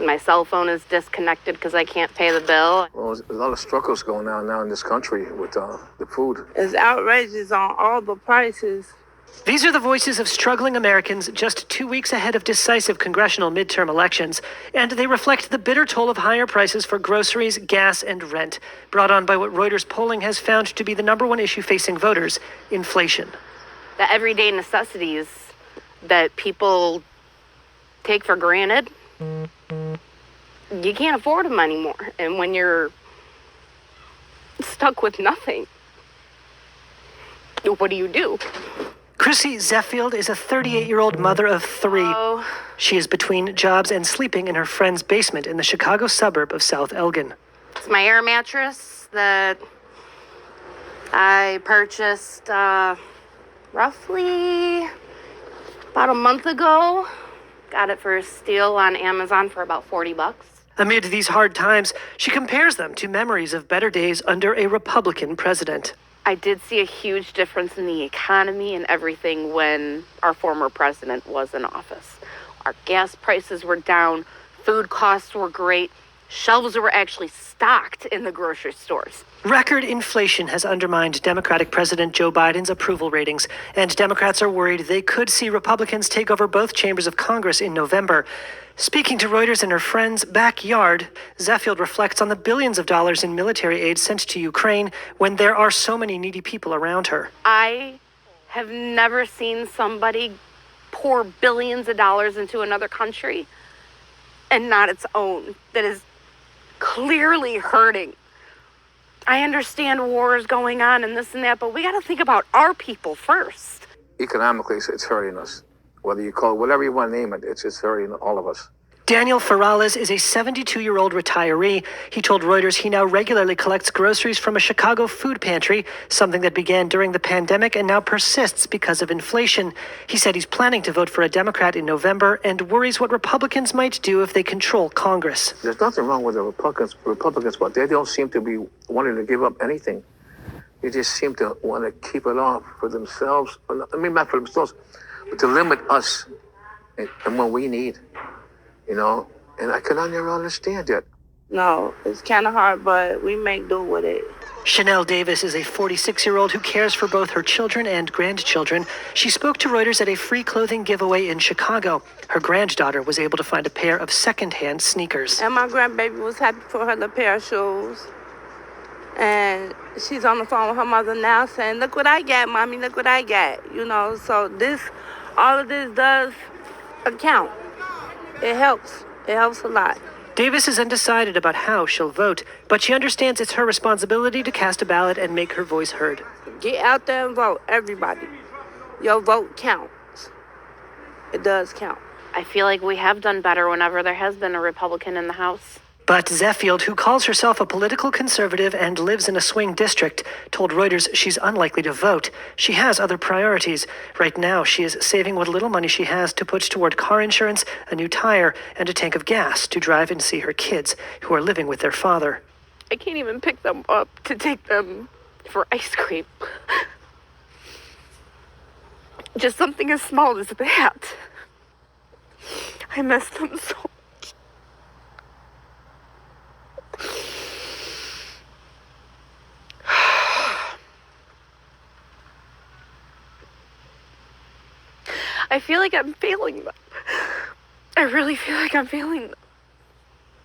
My cell phone is disconnected because I can't pay the bill. Well, there's a lot of struggles going on now in this country with the food. It's outrageous on all the prices. These are the voices of struggling Americans just 2 weeks ahead of decisive congressional midterm elections, and they reflect the bitter toll of higher prices for groceries, gas, and rent, brought on by what Reuters polling has found to be the number one issue facing voters: inflation. The everyday necessities that people take for granted, you can't afford them anymore. And when you're stuck with nothing, what do you do? Chrissy Zeffield is a 38-year-old mother of three. Oh. She is between jobs and sleeping in her friend's basement in the Chicago suburb of South Elgin. It's my air mattress that I purchased roughly about a month ago. Got it for a steal on Amazon for about $40. Amid these hard times, she compares them to memories of better days under a Republican president. I did see a huge difference in the economy and everything when our former president was in office. Our gas prices were down, food costs were great, shelves were actually stocked in the grocery stores. Record inflation has undermined Democratic President Joe Biden's approval ratings, and Democrats are worried they could see Republicans take over both chambers of Congress in November. Speaking to Reuters in her friend's backyard, Zeffield reflects on the billions of dollars in military aid sent to Ukraine when there are so many needy people around her. I have never seen somebody pour billions of dollars into another country and not its own, that is clearly hurting. I understand war is going on and this and that, but we got to think about our people first. Economically, it's hurting us. Whether you call it whatever you want to name it, it's just hurting all of us. Daniel Ferrales is a 72-year-old retiree. He told Reuters he now regularly collects groceries from a Chicago food pantry, something that began during the pandemic and now persists because of inflation. He said he's planning to vote for a Democrat in November and worries what Republicans might do if they control Congress. There's nothing wrong with the Republicans, but they don't seem to be wanting to give up anything. They just seem to want to keep it off for themselves. I mean, not for themselves, but to limit us and what we need. You know, and I cannot never understand it. No, it's kind of hard, but we make do with it. Chanel Davis is a 46-year-old who cares for both her children and grandchildren. She spoke to Reuters at a free clothing giveaway in Chicago. Her granddaughter was able to find a pair of secondhand sneakers. And my grandbaby was happy for her little pair of shoes. And she's on the phone with her mother now saying, "Look what I got, Mommy, look what I got." You know, so all of this does account. It helps. It helps a lot. Davis is undecided about how she'll vote, but she understands it's her responsibility to cast a ballot and make her voice heard. Get out there and vote, everybody. Your vote counts. It does count. I feel like we have done better whenever there has been a Republican in the House. But Zeffield, who calls herself a political conservative and lives in a swing district, told Reuters she's unlikely to vote. She has other priorities. Right now, she is saving what little money she has to put toward car insurance, a new tire, and a tank of gas to drive and see her kids, who are living with their father. I can't even pick them up to take them for ice cream. Just something as small as that. I miss them so much. I feel like I'm failing them. I really feel like I'm failing them.